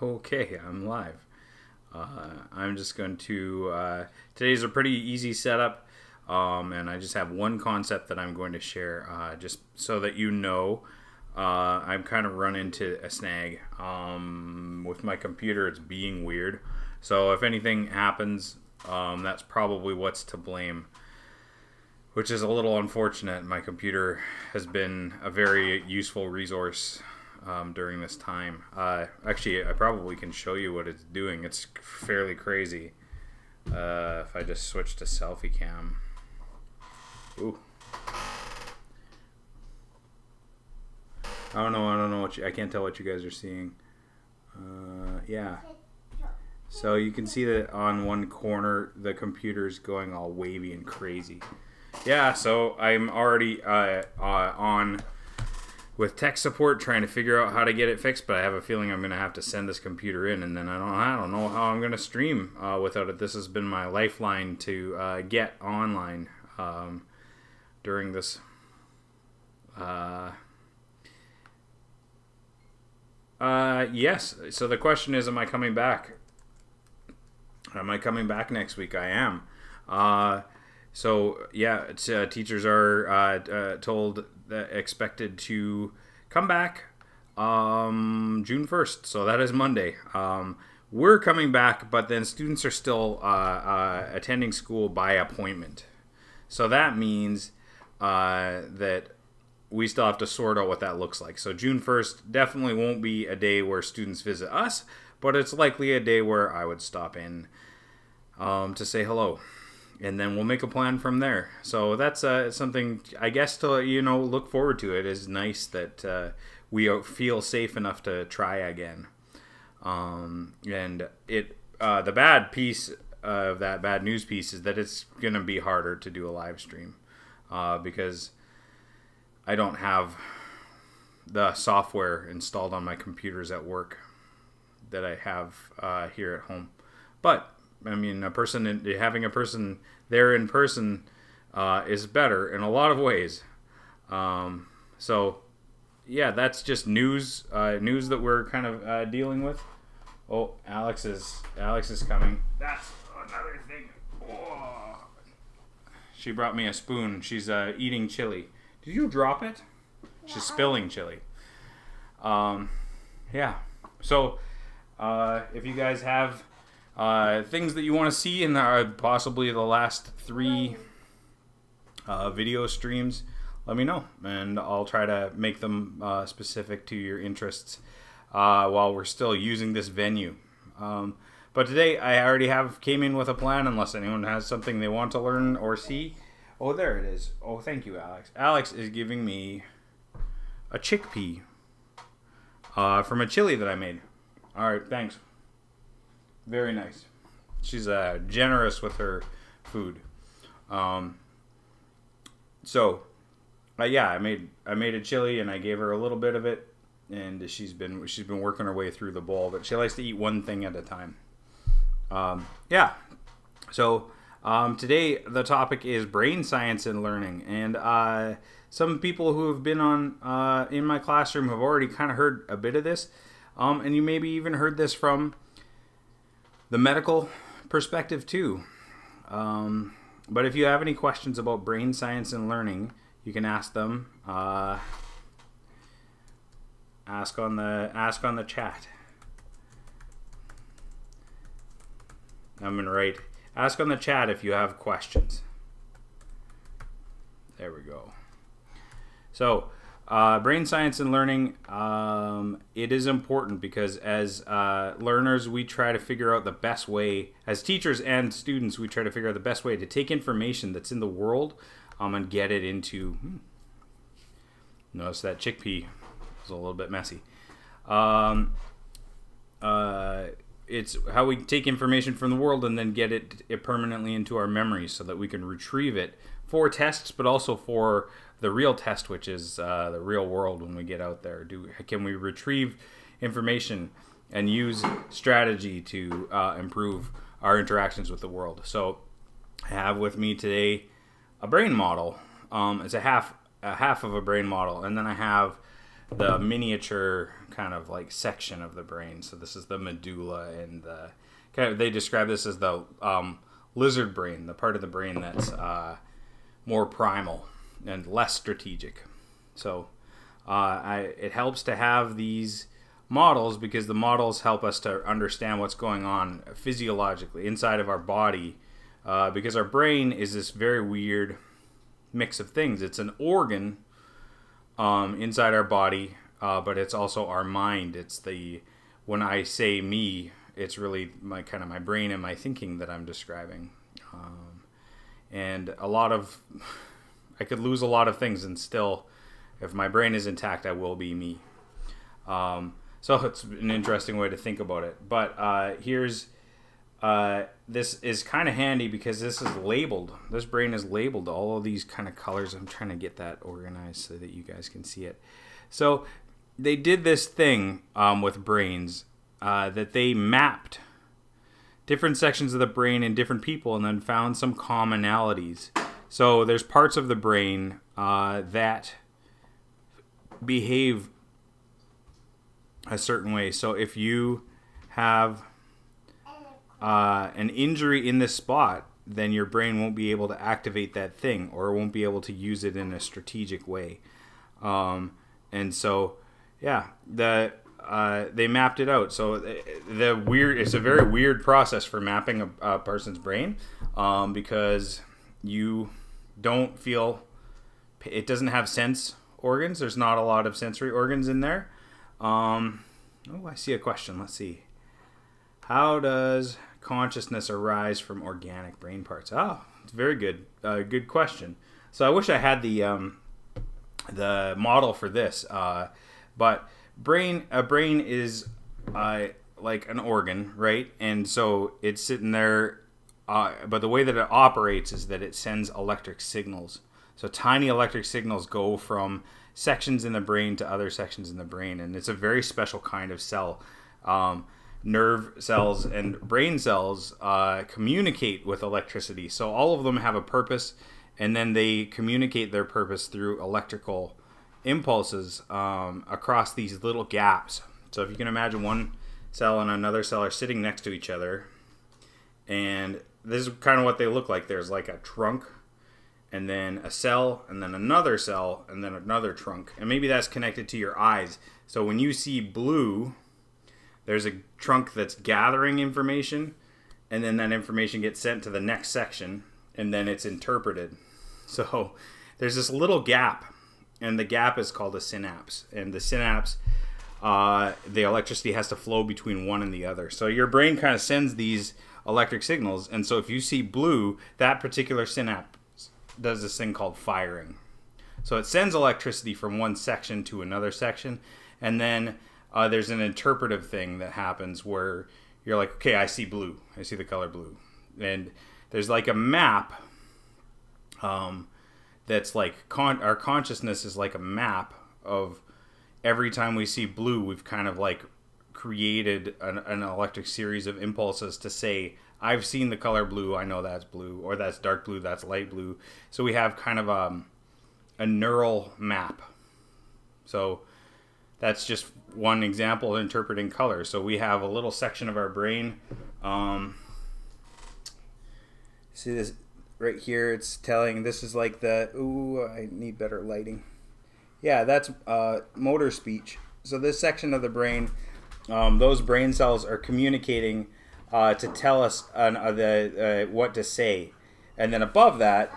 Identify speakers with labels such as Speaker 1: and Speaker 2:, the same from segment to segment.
Speaker 1: Okay, I'm live. I'm just going to. Today's a pretty easy setup, and I just have one concept that I'm going to share, just so that you know. I'm kind of run into a snag with my computer. It's being weird, so if anything happens, that's probably what's to blame. Which is a little unfortunate. My computer has been a very useful resource during this time. Actually, I probably can show you what it's doing. It's fairly crazy. If I just switch to selfie cam. Ooh. I don't know what I can't tell what you guys are seeing. Yeah. So you can see that on one corner, the computer's going all wavy and crazy. Yeah, so I'm already on with tech support trying to figure out how to get it fixed, but I have a feeling I'm going to have to send this computer in, and then I don't know how I'm going to stream without it. This has been my lifeline to get online during this. Yes, so the question is, am I coming back? Am I coming back next week? I am. So yeah, teachers are told that expected to come back June 1st. So that is Monday. We're coming back, but then students are still attending school by appointment. So that means that we still have to sort out what that looks like. So June 1st definitely won't be a day where students visit us, but it's likely a day where I would stop in to say hello. And then we'll make a plan from there. So that's something, I guess, to look forward to. It is nice that we feel safe enough to try again. And the bad piece of that bad news piece is that it's going to be harder to do a live stream because I don't have the software installed on my computers at work that I have here at home. But I mean, having a person there in person is better in a lot of ways. So, yeah, that's just news that we're kind of dealing with. Oh, Alex is coming. That's another thing. Oh. She brought me a spoon. She's eating chili. Did you drop it? Yeah. She's spilling chili. Yeah. So, if you guys have things that you want to see in possibly the last 3 video streams, let me know, and I'll try to make them specific to your interests while we're still using this venue. But today I already came in with a plan, unless anyone has something they want to learn or see. Oh, there it is. Oh, thank you, Alex. Alex is giving me a chickpea from a chili that I made. All right, thanks. Very nice. She's generous with her food. Yeah, I made a chili and I gave her a little bit of it, and she's been working her way through the bowl, but she likes to eat one thing at a time. Yeah. So today the topic is brain science and learning, and some people who have been on in my classroom have already kind of heard a bit of this, and you maybe even heard this from the medical perspective too. But if you have any questions about brain science and learning, you can ask them. Ask on the chat. I'm gonna write. Ask on the chat if you have questions. There we go. So, brain science and learning, it is important because as learners, we try to figure out the best way, as teachers and students, we try to figure out the best way to take information that's in the world and get it into, notice that chickpea is a little bit messy. It's how we take information from the world and then get it permanently into our memories so that we can retrieve it for tests, but also for the real test, which is the real world when we get out there. Can we retrieve information and use strategy to improve our interactions with the world? So I have with me today a brain model. It's a half of a brain model, and then I have the miniature kind of like section of the brain. So this is the medulla, and the kind of, they describe this as the lizard brain, the part of the brain that's more primal and less strategic. So it helps to have these models because the models help us to understand what's going on physiologically inside of our body, because our brain is this very weird mix of things. It's an organ inside our body, but it's also our mind. It's when I say me, it's really my brain and my thinking that I'm describing. And I could lose a lot of things, and still, if my brain is intact, I will be me. So it's an interesting way to think about it. But this is kind of handy because this is labeled. This brain is labeled. All of these kind of colors. I'm trying to get that organized so that you guys can see it. So they did this thing with brains that they mapped different sections of the brain in different people and then found some commonalities. So there's parts of the brain that behave a certain way. So if you have an injury in this spot, then your brain won't be able to activate that thing, or won't be able to use it in a strategic way. And so, yeah, they mapped it out. So it's a very weird process for mapping a person's brain, because you don't feel, it doesn't have sense organs. There's not a lot of sensory organs in there. I see a question. Let's see. How does consciousness arise from organic brain parts? It's very good. Good question. So I wish I had the model for this. But a brain is like an organ, right? And so it's sitting there. But the way that it operates is that it sends electric signals. So tiny electric signals go from sections in the brain to other sections in the brain, and it's a very special kind of cell. Nerve cells and brain cells communicate with electricity. So all of them have a purpose, and then they communicate their purpose through electrical impulses across these little gaps. So if you can imagine one cell and another cell are sitting next to each other, and this is kind of what they look like. There's like a trunk, and then a cell, and then another cell, and then another trunk. And maybe that's connected to your eyes. So when you see blue, there's a trunk that's gathering information, and then that information gets sent to the next section, and then it's interpreted. So there's this little gap, and the gap is called a synapse. And the synapse, the electricity has to flow between one and the other. So your brain kind of sends these electric signals, and so if you see blue, that particular synapse does this thing called firing. So it sends electricity from one section to another section, and then there's an interpretive thing that happens where you're like, okay, I see blue. I see the color blue. And there's like a map that's like, our consciousness is like a map of every time we see blue, we've kind of like created an electric series of impulses to say, I've seen the color blue, I know that's blue, or that's dark blue, that's light blue. So we have kind of a neural map. So that's just one example of interpreting color. So we have a little section of our brain. See this right here? It's telling, this is like I need better lighting. Yeah, that's motor speech. So this section of the brain, those brain cells are communicating to tell us what to say. And then above that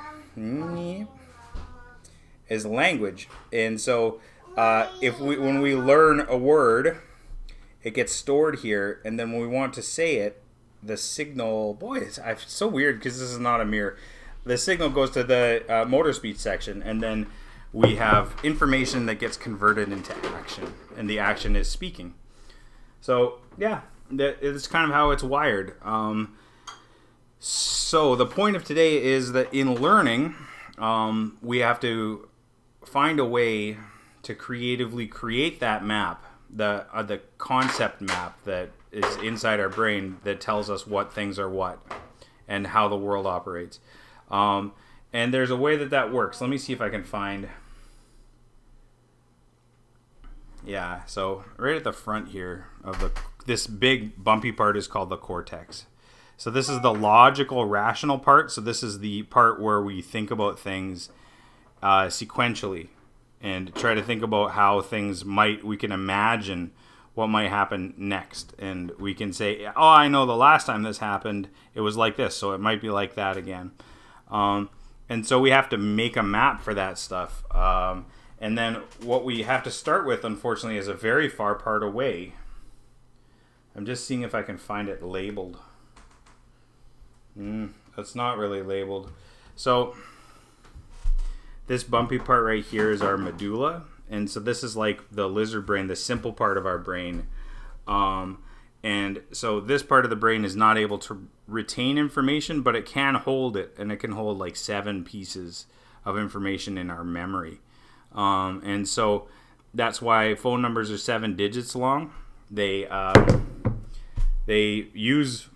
Speaker 1: is language. And so when we learn a word, it gets stored here, and then when we want to say it, the signal, it's so weird because this is not a mirror. The signal goes to the motor speech section, and then we have information that gets converted into action, and the action is speaking. So yeah, it's kind of how it's wired. So the point of today is that in learning, we have to find a way to creatively create that map, the concept map that is inside our brain that tells us what things are what and how the world operates. And there's a way that works. Let me see if I can find Yeah, so right at the front here of this big bumpy part is called the cortex. So this is the logical, rational part. So this is the part where we think about things sequentially and try to think about how we can imagine what might happen next. And we can say, oh, I know the last time this happened, it was like this, so it might be like that again. And so we have to make a map for that stuff. And then what we have to start with, unfortunately, is a very far part away. I'm just seeing if I can find it labeled. That's not really labeled. So this bumpy part right here is our medulla. And so this is like the lizard brain, the simple part of our brain. And so this part of the brain is not able to retain information, but it can hold it. And it can hold like 7 pieces of information in our memory. And so that's why phone numbers are 7 digits long. They use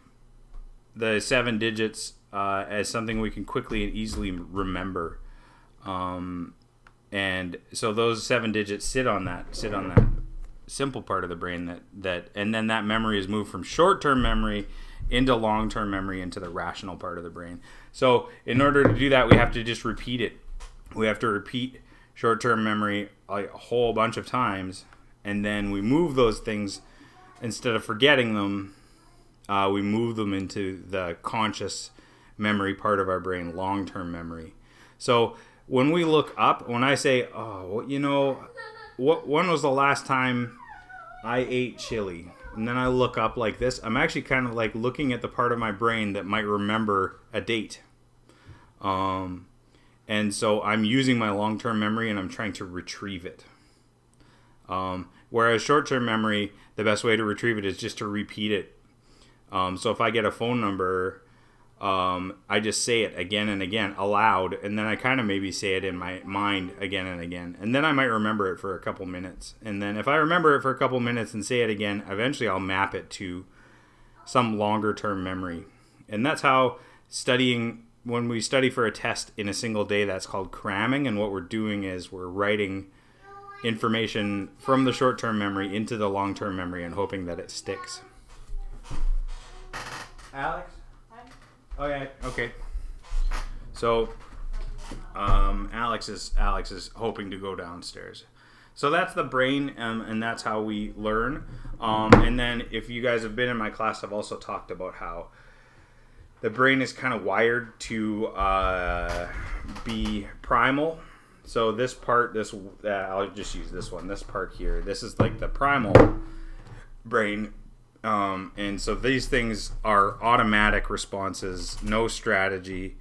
Speaker 1: the 7 digits as something we can quickly and easily remember. And so those 7 digits sit on that simple part of the brain that and then that memory is moved from short-term memory into long-term memory into the rational part of the brain. So in order to do that, we have to just repeat it. We have to repeat short-term memory a whole bunch of times, and then we move those things. Instead of forgetting them, we move them into the conscious memory part of our brain, long-term memory. So when we look up, when I say, when was the last time I ate chili? And then I look up like this, I'm actually kind of like looking at the part of my brain that might remember a date. And so I'm using my long-term memory and I'm trying to retrieve it. Whereas short-term memory, the best way to retrieve it is just to repeat it. So if I get a phone number, I just say it again and again aloud, and then I kind of maybe say it in my mind again and again. And then I might remember it for a couple minutes. And then if I remember it for a couple minutes and say it again, eventually I'll map it to some longer-term memory. And that's how when we study for a test in a single day, that's called cramming. And what we're doing is we're writing information from the short-term memory into the long-term memory and hoping that it sticks. Alex? Oh yeah, okay. So Alex is hoping to go downstairs. So that's the brain, and that's how we learn. And then if you guys have been in my class, I've also talked about how the brain is kind of wired to be primal. So this part, I'll just use this one. This part here, this is like the primal brain. And so these things are automatic responses, no strategy.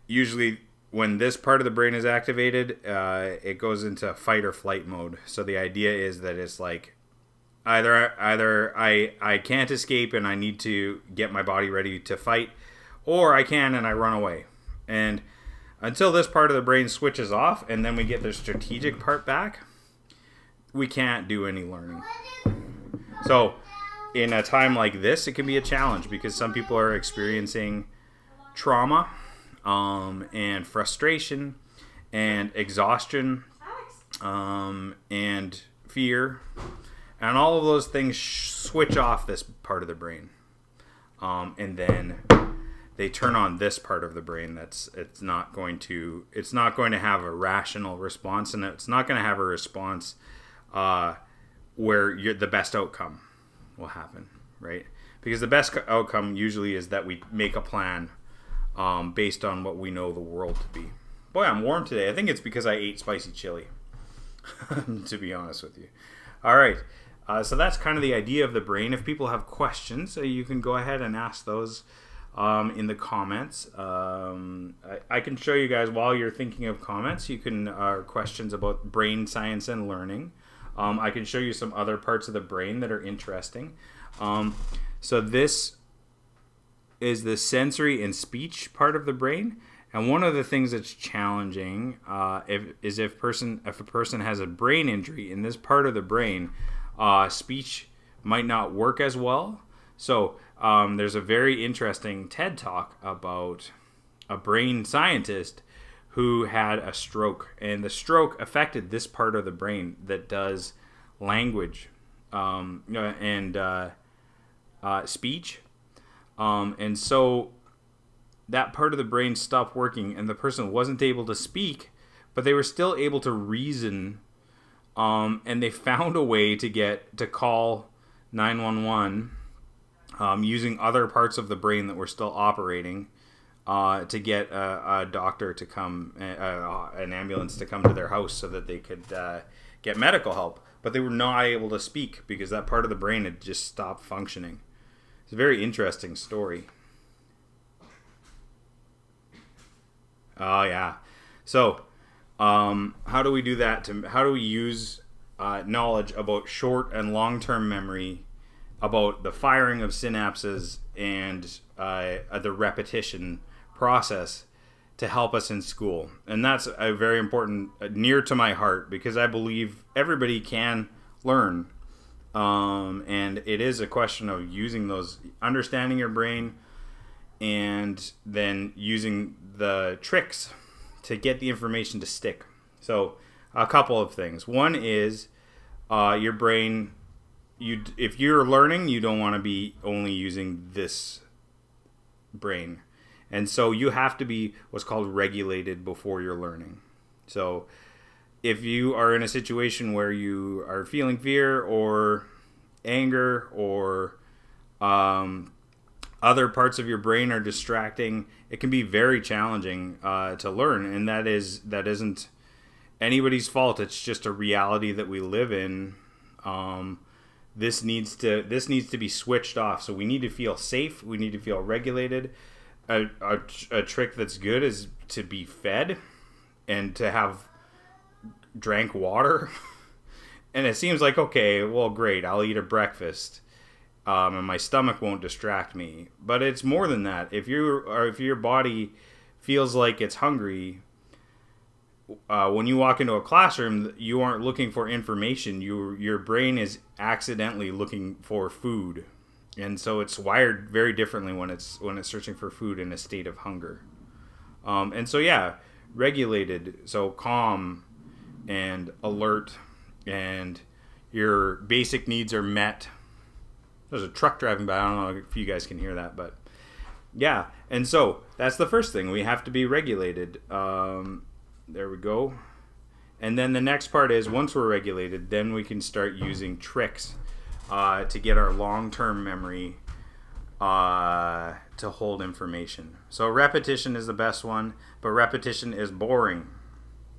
Speaker 1: Usually when this part of the brain is activated, it goes into fight or flight mode. So the idea is that it's like either I can't escape and I need to get my body ready to fight, or I can and I run away. And until this part of the brain switches off and then we get the strategic part back, we can't do any learning. So in a time like this, it can be a challenge because some people are experiencing trauma and frustration and exhaustion and fear. And all of those things switch off this part of the brain. And then they turn on this part of the brain it's not going to have a rational response, and it's not going to have a response where the best outcome will happen, right? Because the best outcome usually is that we make a plan based on what we know the world to be. Boy, I'm warm today. I think it's because I ate spicy chili, to be honest with you. All right. So that's kind of the idea of the brain. If people have questions, you can go ahead and ask those in the comments. I can show you guys while you're thinking of comments. You can questions about brain science and learning. I can show you some other parts of the brain that are interesting. So this is the sensory and speech part of the brain. And one of the things that's challenging if a person has a brain injury in this part of the brain, speech might not work as well. So there's a very interesting TED Talk about a brain scientist who had a stroke, and the stroke affected this part of the brain that does language and speech. And so that part of the brain stopped working, and the person wasn't able to speak, but they were still able to reason. And they found a way to call 911 using other parts of the brain that were still operating to get a doctor to come, an ambulance to come to their house so that they could get medical help. But they were not able to speak because that part of the brain had just stopped functioning. It's a very interesting story. Oh, yeah. So, how do we do that? How do we use knowledge about short and long-term memory, about the firing of synapses and the repetition process to help us in school? And that's a very important, near to my heart, because I believe everybody can learn. And it is a question of using those, understanding your brain, and then using the tricks to get the information to stick. So a couple of things. One is your brain, if you're learning, you don't want to be only using this brain. And so you have to be what's called regulated before you're learning. So if you are in a situation where you are feeling fear or anger or other parts of your brain are distracting, it can be very challenging to learn, and that isn't anybody's fault. It's just a reality that we live in. This needs to be switched off. So we need to feel safe. We need to feel regulated. A trick that's good is to be fed and to have drank water. And it seems like, okay, well, great, I'll eat a breakfast. And my stomach won't distract me. But it's more than that. If your body feels like it's hungry, when you walk into a classroom, you aren't looking for information. Your brain is accidentally looking for food, and so it's wired very differently when it's searching for food in a state of hunger. And so yeah, regulated, so calm and alert, and your basic needs are met. There's a truck driving by. I don't know if you guys can hear that, but yeah. And so that's the first thing. We have to be regulated. There we go. And then the next part is, once we're regulated, then we can start using tricks to get our long-term memory to hold information. So repetition is the best one, but repetition is boring,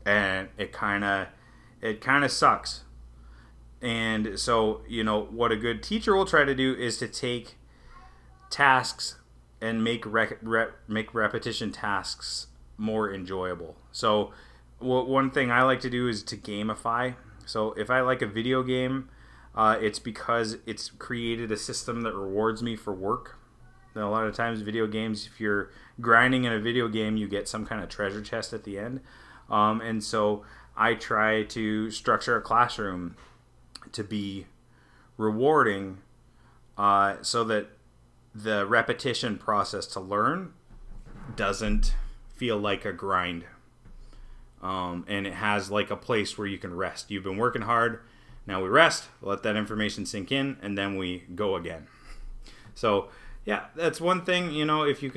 Speaker 1: and it kind of sucks. And so, what a good teacher will try to do is to take tasks and make repetition tasks more enjoyable. So one thing I like to do is to gamify. So if I like a video game, it's because it's created a system that rewards me for work. And a lot of times video games, if you're grinding in a video game, you get some kind of treasure chest at the end. And so I try to structure a classroom to be rewarding so that the repetition process to learn doesn't feel like a grind. And it has like a place where you can rest. You've been working hard, now we rest, let that information sink in, and then we go again. So yeah, that's one thing. If you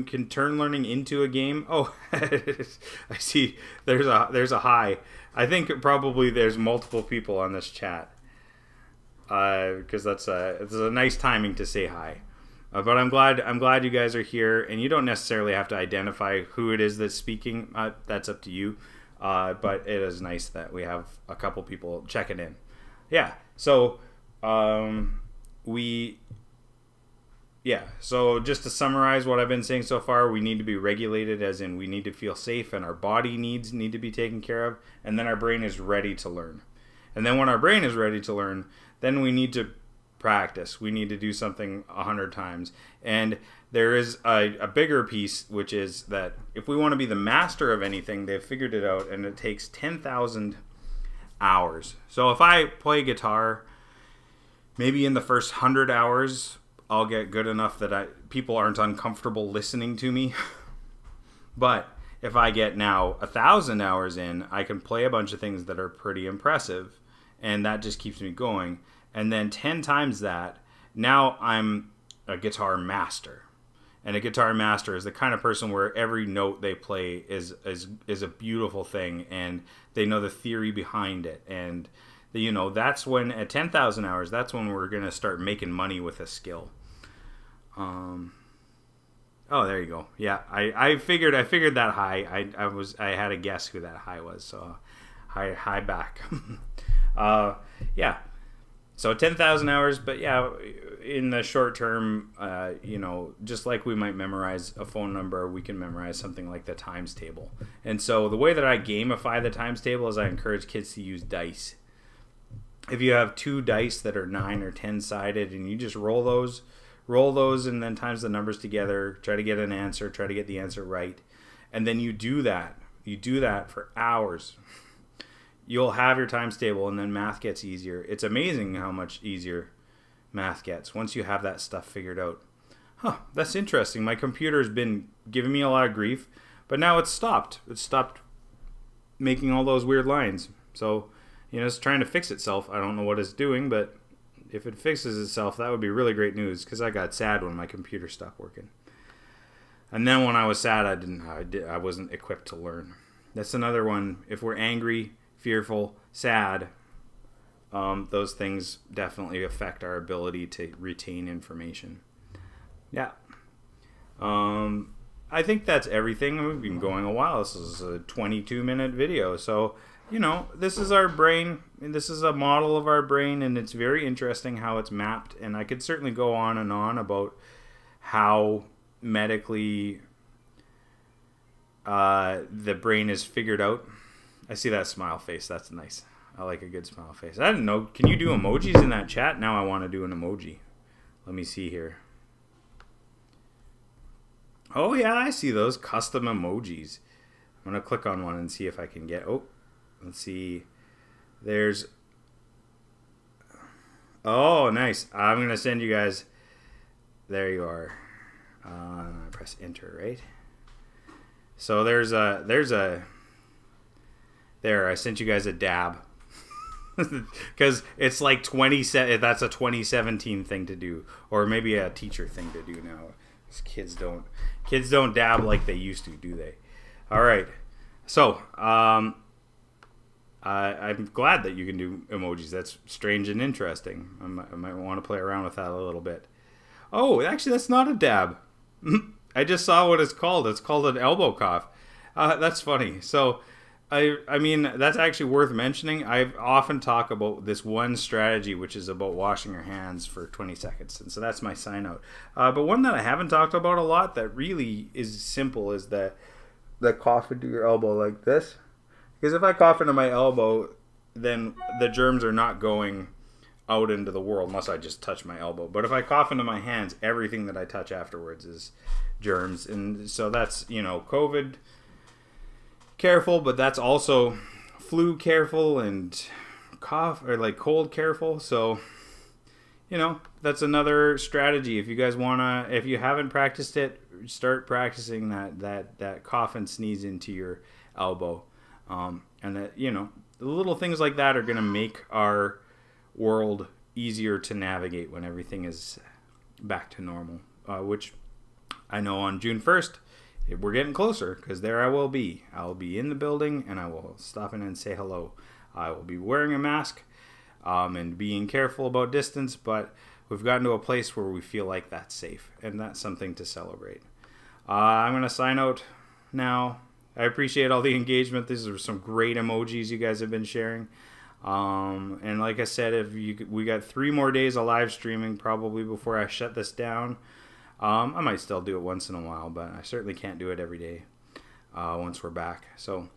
Speaker 1: can turn learning into a game. Oh, I see. There's a hi. I think probably there's multiple people on this chat because it's a nice timing to say hi. But I'm glad you guys are here, and you don't necessarily have to identify who it is that's speaking. That's up to you. But it is nice that we have a couple people checking in. Yeah. So so just to summarize what I've been saying so far, we need to be regulated, as in we need to feel safe, and our body needs need to be taken care of, and then our brain is ready to learn. And then when our brain is ready to learn, then we need to practice. We need to do something 100 times. And there is a bigger piece, which is that if we want to be the master of anything, they've figured it out, and it takes 10,000 hours. So if I play guitar, maybe in the first 100 hours, I'll get good enough that people aren't uncomfortable listening to me. But if I get now 1,000 hours in, I can play a bunch of things that are pretty impressive, and that just keeps me going. And then 10 times that, now I'm a guitar master. And a guitar master is the kind of person where every note they play is a beautiful thing, and they know the theory behind it. And that's when at 10,000 hours, that's when we're gonna start making money with a skill. Oh, there you go. Yeah, I figured that high. I had a guess who that high was. So high back. Yeah. So 10,000 hours, but yeah, in the short term, just like we might memorize a phone number, we can memorize something like the times table. And so the way that I gamify the times table is I encourage kids to use dice. If you have 2 dice that are 9 or 10 sided, and you just roll those and then times the numbers together, try to get an answer, try to get the answer right. And then you do that for hours. You'll have your times table, and then math gets easier. It's amazing how much easier math gets once you have that stuff figured out. That's interesting. My computer's been giving me a lot of grief, but now it's stopped. It's stopped making all those weird lines. So, it's trying to fix itself. I don't know what it's doing, but if it fixes itself, that would be really great news, because I got sad when my computer stopped working. And then when I was sad, I wasn't equipped to learn. That's another one. If we're angry, fearful, sad, those things definitely affect our ability to retain information. Yeah. I think that's everything. We've been going a while. This is a 22-minute video. So, this is our brain. And this is a model of our brain, and it's very interesting how it's mapped. And I could certainly go on and on about how medically the brain is figured out. I see that smile face. That's nice. I like a good smile face. I didn't know. Can you do emojis in that chat? Now I want to do an emoji. Let me see here. Oh, yeah, I see those custom emojis. I'm going to click on one and see if I can get... Oh, let's see. There's... Oh, nice. I'm going to send you guys... There you are. I press enter, right? So there's a... There, I sent you guys a dab. Because it's like that's a 2017 thing to do. Or maybe a teacher thing to do now. Kids don't dab like they used to, do they? All right. So, I'm glad that you can do emojis. That's strange and interesting. I might want to play around with that a little bit. Oh, actually, that's not a dab. I just saw what it's called. It's called an elbow cough. That's funny. So... I mean, that's actually worth mentioning. I often talk about this one strategy, which is about washing your hands for 20 seconds. And so that's my sign out. But one that I haven't talked about a lot that really is simple is the cough into your elbow like this. Because if I cough into my elbow, then the germs are not going out into the world unless I just touch my elbow. But if I cough into my hands, everything that I touch afterwards is germs. And so that's, COVID careful, but that's also flu careful and cough or like cold careful. So, that's another strategy. If you guys if you haven't practiced it, start practicing that cough and sneeze into your elbow. And that, the little things like that are going to make our world easier to navigate when everything is back to normal, which I know on June 1st, we're getting closer, because there I will be. I'll be in the building, and I will stop in and say hello. I will be wearing a mask and being careful about distance, but we've gotten to a place where we feel like that's safe, and that's something to celebrate. I'm going to sign out now. I appreciate all the engagement. These are some great emojis you guys have been sharing. And like I said, we got 3 more days of live streaming probably before I shut this down. I might still do it once in a while, but I certainly can't do it every day once we're back. So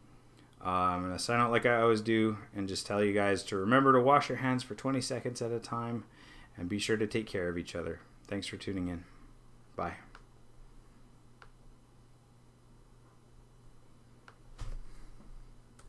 Speaker 1: I'm going to sign out like I always do and just tell you guys to remember to wash your hands for 20 seconds at a time and be sure to take care of each other. Thanks for tuning in. Bye.